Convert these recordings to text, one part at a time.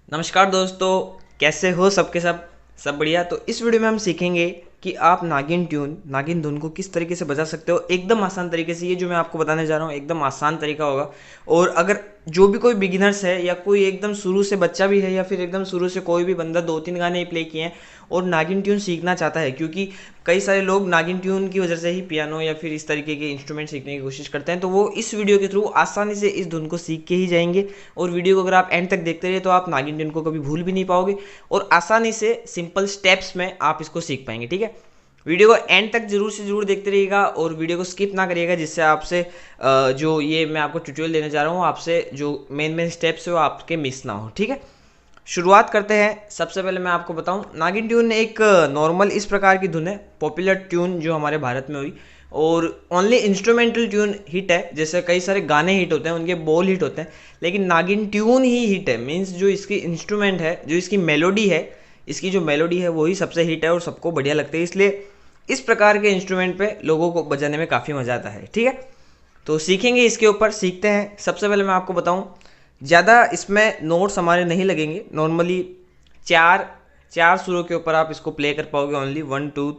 नमस्कार दोस्तों, कैसे हो सबके सब बढ़िया। तो इस वीडियो में हम सीखेंगे कि आप नागिन धुन को किस तरीके से बजा सकते हो एकदम आसान तरीके से। ये जो मैं आपको बताने जा रहा हूँ एकदम आसान तरीका होगा। और अगर जो भी कोई बिगिनर्स है या कोई एकदम शुरू से बच्चा भी है या फिर एकदम शुरू से कोई भी बंदा 2-3 गाने प्ले किए हैं और नागिन ट्यून सीखना चाहता है, क्योंकि कई सारे लोग नागिन ट्यून की वजह से ही पियानो या फिर इस तरीके के इंस्ट्रूमेंट सीखने की कोशिश करते हैं, तो वो इस वीडियो के थ्रू आसानी से इस धुन को सीख के ही जाएंगे। और वीडियो को अगर आप एंड तक देखते रहे तो आप नागिन ट्यून को कभी भूल भी नहीं पाओगे और आसानी से सिंपल स्टेप्स में आप इसको सीख पाएंगे। ठीक है, वीडियो को एंड तक जरूर से जरूर देखते रहिएगा और वीडियो को स्किप ना करिएगा, जिससे आपसे जो ये मैं आपको ट्यूटोरियल देने जा रहा हूँ आपसे जो मेन स्टेप्स है वो आपके मिस ना हो। ठीक है, शुरुआत करते हैं। सबसे पहले मैं आपको बताऊं, नागिन ट्यून एक नॉर्मल इस प्रकार की धुन है, पॉपुलर ट्यून जो हमारे भारत में हुई और ओनली इंस्ट्रूमेंटल ट्यून हिट है। जैसे कई सारे गाने हिट होते हैं, उनके बोल हिट होते हैं, लेकिन नागिन ट्यून ही हिट है। मीन्स जो इसकी इंस्ट्रूमेंट है, जो इसकी मेलोडी है, इसकी जो मेलोडी है वही सबसे हिट है और सबको बढ़िया लगती है। इसलिए इस प्रकार के इंस्ट्रूमेंट पे लोगों को बजाने में काफ़ी मज़ा आता है। ठीक है, तो सीखेंगे, इसके ऊपर सीखते हैं। सबसे पहले मैं आपको बताऊं, ज़्यादा इसमें नोट्स हमारे नहीं लगेंगे। नॉर्मली चार चार सुरों के ऊपर आप इसको प्ले कर पाओगे, ओनली 1 2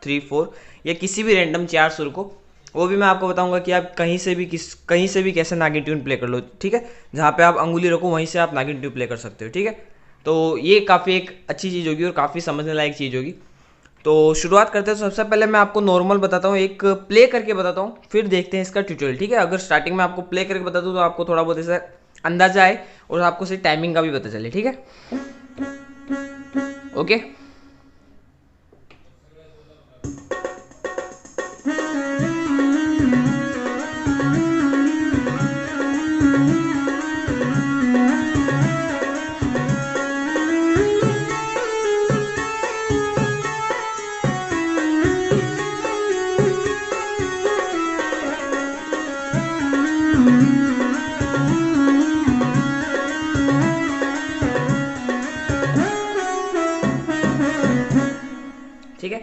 3 4 या किसी भी रैंडम 4 सुर को। वो भी मैं आपको बताऊंगा कि आप कहीं से भी कैसे नागिन ट्यून प्ले कर लो। ठीक है, जहाँ पे आप अंगुली रखो वहीं से आप नागिन ट्यून प्ले कर सकते हो। ठीक है, तो ये काफ़ी एक अच्छी चीज़ होगी और काफ़ी समझने लायक चीज़ होगी। तो शुरुआत करते हैं। तो सबसे पहले मैं आपको नॉर्मल बताता हूँ, एक प्ले करके बताता हूँ, फिर देखते हैं इसका ट्यूटोरियल। ठीक है, अगर स्टार्टिंग में आपको प्ले करके बता दूँ तो आपको थोड़ा बहुत ऐसा अंदाजा आए और आपको सही टाइमिंग का भी पता चले। ठीक है, ओके। ठीक है,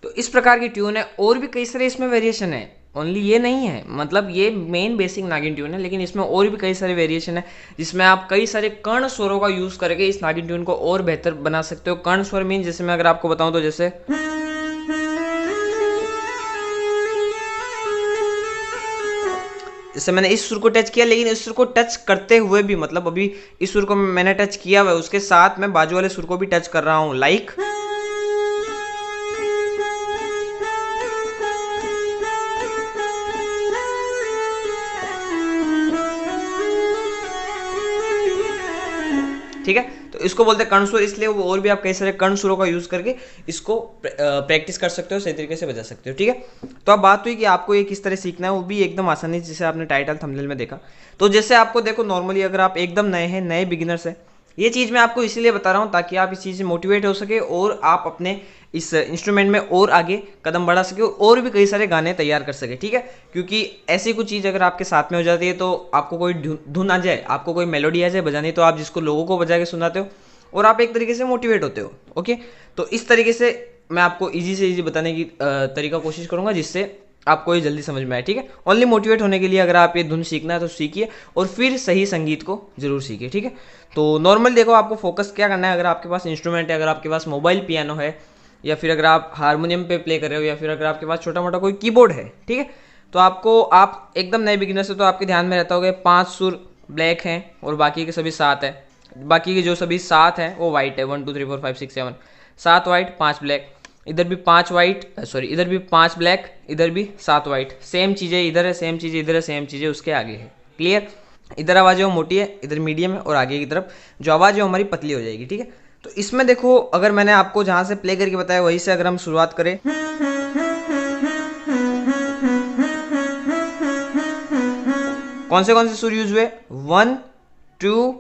तो इस प्रकार की ट्यून है और भी कई सारे इसमें वेरिएशन है, ओनली ये नहीं है। मतलब ये मेन बेसिक नागिन ट्यून है, लेकिन इसमें और भी कई सारे वेरिएशन है जिसमें आप कई सारे कर्ण स्वरों का यूज करके इस नागिन ट्यून को और बेहतर बना सकते हो। कर्ण स्वर मीन, जैसे मैं अगर आपको बताऊं तो जैसे मैंने इस सुर को टच किया, लेकिन इस सुर को टच करते हुए भी, मतलब अभी इस सुर को मैंने टच किया हुआ है, उसके साथ मैं बाजू वाले सुर को भी टच कर रहा हूं, लाइक। ठीक है, तो इसको बोलते हैं कर्ण सुर, इसलिए वो और भी आप कई सारे कर्ण सुरों का यूज करके इसको प्रैक्टिस कर सकते हो, सही तरीके से बजा सकते हो। ठीक है, तो अब बात हुई कि आपको ये किस तरह सीखना है, वो भी एकदम आसानी से, जैसे आपने टाइटल थंबनेल में देखा। तो जैसे आपको देखो, नॉर्मली अगर आप एकदम नए हैं, नए बिगिनर्स हैं, ये चीज़ मैं आपको इसीलिए बता रहा हूँ ताकि आप इस चीज़ से मोटिवेट हो सके और आप अपने इस इंस्ट्रूमेंट में और आगे कदम बढ़ा सके और भी कई सारे गाने तैयार कर सके। ठीक है, क्योंकि ऐसी कुछ चीज़ अगर आपके साथ में हो जाती है तो आपको कोई धुन आ जाए, आपको कोई मेलोडी आ जाए बजानी, तो आप जिसको लोगों को बजा के सुनाते हो और आप एक तरीके से मोटिवेट होते हो। ओके, तो इस तरीके से मैं आपको ईजी से ईजी बताने की तरीका कोशिश करूँगा जिससे आपको ये जल्दी समझ में आए। ठीक है, ओनली मोटिवेट होने के लिए अगर आप ये धुन सीखना है तो सीखिए और फिर सही संगीत को जरूर सीखिए। ठीक है, तो नॉर्मल देखो, आपको फोकस क्या करना है। अगर आपके पास इंस्ट्रूमेंट है, अगर आपके पास मोबाइल पियानो है, या फिर अगर आप हारमोनियम पे प्ले कर रहे हो, या फिर अगर आपके पास छोटा मोटा कोई कीबोर्ड है, ठीक है, तो आप एकदम नए बिगिनर से तो आपके ध्यान में रहता होगा 5 सुर ब्लैक हैं और बाकी के सभी 7 है। बाकी के जो सभी 7 हैं वो वाइट है, 1 2 3 4 5 6 7, 7 वाइट 5 ब्लैक, इधर भी 5 वाइट, सॉरी इधर भी 5 ब्लैक, इधर भी 7 वाइट। सेम चीज़ें इधर है, सेम चीज़ें इधर है, सेम चीज़ें उसके आगे है। क्लियर? इधर आवाज़ है वो मोटी है, इधर मीडियम है और आगे की तरफ जो आवाज़ है वो हमारी पतली हो जाएगी। ठीक है, तो इसमें देखो, अगर मैंने आपको जहाँ से प्ले करके बताया वहीं से अगर हम शुरुआत करें, कौन से सुर यूज हुए, 1 2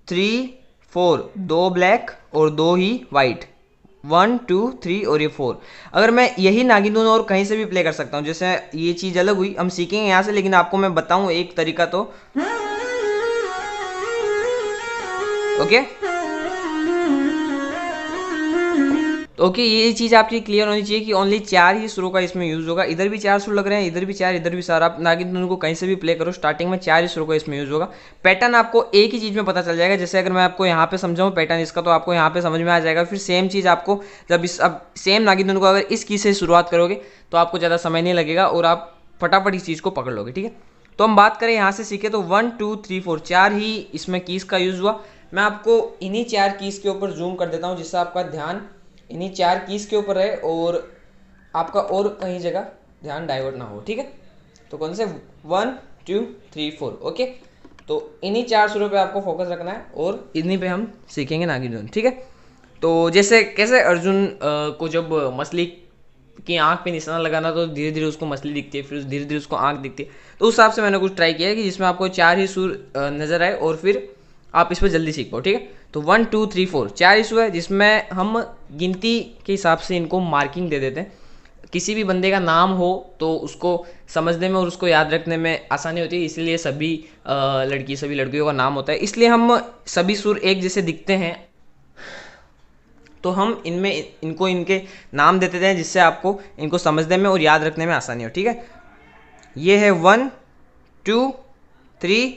3 4, 2 ब्लैक और 2 ही वाइट, 1 2 3 और ये 4। अगर मैं यही नागिन धुन और कहीं से भी प्ले कर सकता हूँ, जैसे ये चीज़ अलग हुई, हम सीखेंगे यहाँ से, लेकिन आपको मैं बताऊँ एक तरीका तो, ओके। तो ओके, ये चीज़ आपकी क्लियर होनी चाहिए कि ओनली 4 ही सुरों का इसमें यूज़ होगा। इधर भी 4 सुर लग रहे हैं, इधर भी 4, इधर भी 4। आप नागिन धुन को कहीं से भी प्ले करो, स्टार्टिंग में 4 ही सुरों का इसमें यूज़ होगा। पैटर्न आपको एक ही चीज़ में पता चल जाएगा। जैसे अगर मैं आपको यहाँ पे समझाऊँ पैटर्न इसका, तो आपको यहाँ पे समझ में आ जाएगा। फिर सेम चीज़ आपको जब अब सेम नागिन धुन को अगर इस की से शुरुआत करोगे तो आपको ज़्यादा समय नहीं लगेगा और आप फटाफट इस चीज़ को पकड़ लोगे, ठीक है। तो हम बात करें यहाँ से सीखे तो 1 2 3 4 4 ही इसमें कीज़ का यूज़ हुआ। मैं आपको इन्हीं 4 कीज़ के ऊपर जूम कर देता हूँ, जिससे आपका ध्यान इन्हीं 4 कीज़ के ऊपर रहे और आपका और कहीं जगह ध्यान डाइवर्ट ना हो, ठीक है। तो कौन से 1 2 3 4, ओके। तो इन्हीं 4 सुरों पे आपको फोकस रखना है और इन्हीं पे हम सीखेंगे नागिन धुन, ठीक है। तो जैसे कैसे अर्जुन को जब मछली की आंख पे निशाना लगाना तो धीरे धीरे उसको मछली दिखती है, फिर धीरे धीरे उसको आंख दिखती है। तो उस हिसाब से मैंने कुछ ट्राई किया है कि जिसमें आपको 4 ही सुर नजर आए और फिर आप इस पर जल्दी सीख पाओ, ठीक है। तो 1 2 3 4 4 इशू है, जिसमें हम गिनती के हिसाब से इनको मार्किंग दे देते हैं। किसी भी बंदे का नाम हो तो उसको समझने में और उसको याद रखने में आसानी होती है, इसलिए सभी सभी लड़कियों का नाम होता है, इसलिए हम सभी सुर एक जैसे दिखते हैं। तो हम इनमें इनको इनके नाम देते हैं, जिससे आपको इनको समझने में और याद रखने में आसानी हो, ठीक है। ये है 1 2 3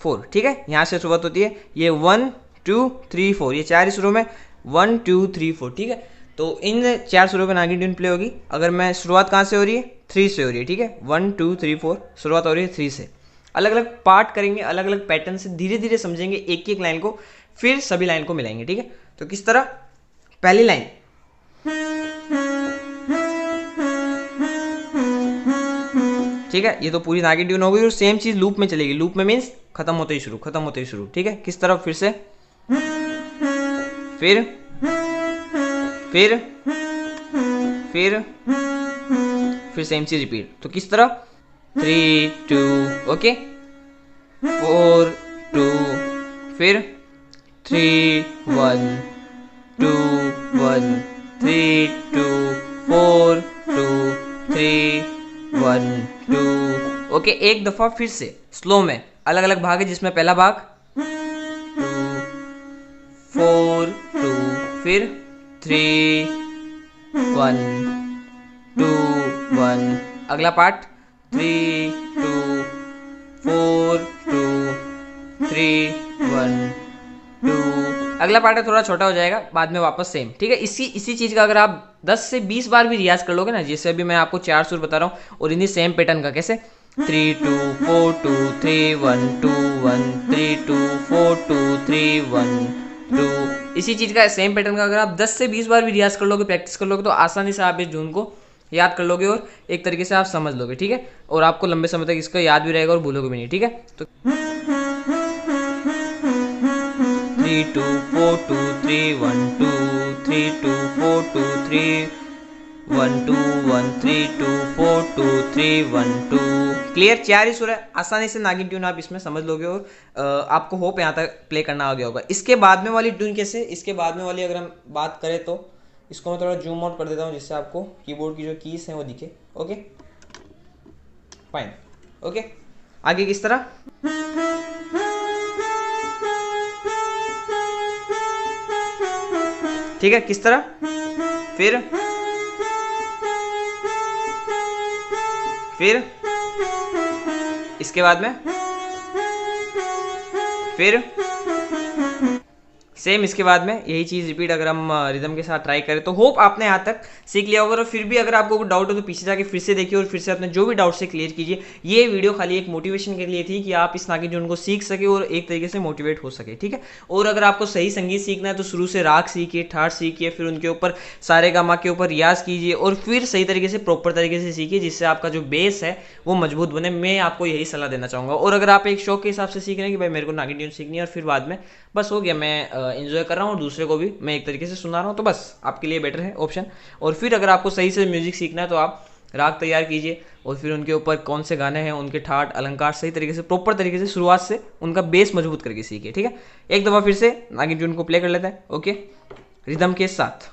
4, ठीक है। यहाँ से शुरुआत होती है, ये 1 2 3 4, ये 4 सुरों में 1 2 3 4, ठीक है। तो इन 4 सुरों पे नागिन ट्यून प्ले होगी। अगर मैं शुरुआत कहाँ से हो रही है, 3 से हो रही है, ठीक है। 1 2 3 4 शुरुआत हो रही है 3 से। अलग अलग पार्ट करेंगे, अलग अलग पैटर्न से धीरे धीरे समझेंगे एक एक लाइन को, फिर सभी लाइन को मिलाएंगे, ठीक है। तो किस तरह, पहली लाइन ठीक है, ये तो पूरी नागिन ट्यून हो गई और सेम चीज लूप में चलेगी। लूप में मीन्स खत्म होते ही शुरू, खत्म होते ही शुरू, ठीक है। किस तरह, फिर से, फिर फिर फिर फिर सेम चीज रिपीट। तो किस तरह, 3 2, ओके, 4 2, फिर 3 1 2 1 3 2 4 2 3 1 2, ओके। एक दफा फिर से स्लो में, अलग अलग भाग है, जिसमें पहला भाग 2 4 2, फिर 3 1 2 1, अगला पार्ट 3 2 4 2 3 1 2, अगला पार्ट है थोड़ा छोटा हो जाएगा, बाद में वापस सेम, ठीक है। इसी चीज़ का अगर आप 10 से 20 बार भी रियाज कर लोगे ना, जैसे अभी मैं आपको 4 सुर बता रहा हूँ और इन्हीं सेम पैटर्न का, कैसे 3 2 4 2 3 1 2 1 3 2 4 2 3 1 2, इसी चीज़ का सेम पैटर्न का अगर आप 10 से 20 बार भी रियाज कर लोगे, प्रैक्टिस कर लोगे, तो आसानी से आप इस धुन को याद कर लोगे और एक तरीके से आप समझ लोगे, ठीक है। और आपको लंबे समय तक इसका याद भी रहेगा और भूलोगे भी नहीं, ठीक है। तो 3 2 4 2 3 1 2 3 2 4 2 3 1 2 1 3 2 4 2 3 1 2, क्लियर। 4 ही सुर है, आसानी से नागिन ट्यून आप इसमें समझ लोगे और आपको होप यहाँ तक प्ले करना आ गया होगा। इसके बाद में वाली ट्यून कैसे, इसके बाद में वाली अगर हम बात करें तो इसको मैं थोड़ा जूम आउट कर देता हूँ, जिससे आपको कीबोर्ड की जो कीज हैं वो दिखे, ओके फाइन, ओके। आगे किस तरह, ठीक है, किस तरह, फिर इसके बाद में फिर सेम, इसके बाद में यही चीज़ रिपीट अगर हम रिदम के साथ ट्राई करें। तो होप आपने यहाँ तक सीख लिया होगा। और फिर भी अगर आपको कोई डाउट हो तो पीछे जाके फिर से देखिए और फिर से अपने जो भी डाउट से क्लियर कीजिए। ये वीडियो खाली एक मोटिवेशन के लिए थी कि आप इस नागिन ट्यून को सीख सके और एक तरीके से मोटिवेट हो सके, ठीक है। और अगर आपको सही संगीत सीखना है तो शुरू से राग सीखिए, ठाट सीखिए, फिर उनके ऊपर सारे गामा के ऊपर रियाज कीजिए और फिर सही तरीके से प्रॉपर तरीके से सीखिए, जिससे आपका जो बेस है वो मजबूत बने। मैं आपको यही सलाह देना चाहूँगा। और अगर आप एक शौक के हिसाब से सीख रहे हैं कि भाई मेरे को नागिन ट्यून सीखनी है और फिर बाद में बस हो गया, मैं एंजॉय कर रहा हूँ और दूसरे को भी मैं एक तरीके से सुना रहा हूँ, तो बस आपके लिए बेटर है ऑप्शन। और फिर अगर आपको सही से म्यूजिक सीखना है तो आप राग तैयार कीजिए और फिर उनके ऊपर कौन से गाने हैं, उनके ठाट अलंकार सही तरीके से प्रॉपर तरीके से शुरुआत से उनका बेस मजबूत करके सीखिए, ठीक है। एक दफ़ा फिर से नागिन ट्यून को प्ले कर लेते हैं, ओके, रिदम के साथ।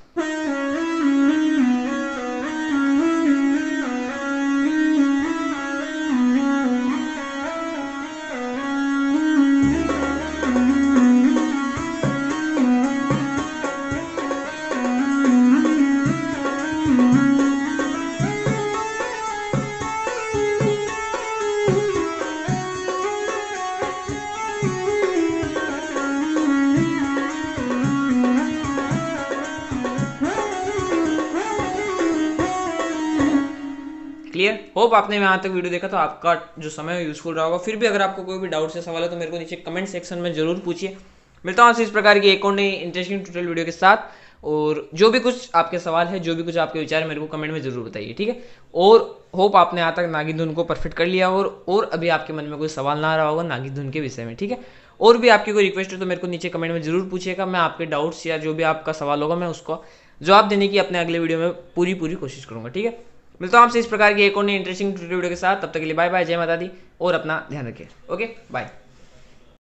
क्लियर? होप आपने यहाँ तक वीडियो देखा तो आपका जो समय है यूजफुल रहा होगा। फिर भी अगर आपको कोई भी डाउट से सवाल है तो मेरे को नीचे कमेंट सेक्शन में जरूर पूछिए। मिलता हूँ आपसे इस प्रकार की एक और नई इंटरेस्टिंग ट्यूटोरियल वीडियो के साथ। और जो भी कुछ आपके सवाल है, जो भी कुछ आपके विचार है, मेरे को कमेंट में जरूर बताइए, ठीक है? और होप आपने यहाँ तक नागिन धुन को परफेक्ट कर लिया और अभी आपके मन में कोई सवाल ना आ रहा होगा नागिन धुन के विषय में, ठीक है? और भी आपकी कोई रिक्वेस्ट है तो मेरे को नीचे कमेंट में जरूर पूछिएगा। मैं आपके डाउट्स या जो भी आपका सवाल होगा मैं उसको जवाब देने की अपने अगले वीडियो में पूरी कोशिश करूंगा, ठीक है? मिलता हूँ आपसे इस प्रकार की एक और नई इंटरेस्टिंग वीडियो के साथ। तब तक के लिए बाय बाय, जय माता दी, और अपना ध्यान रखिए। Okay, bye.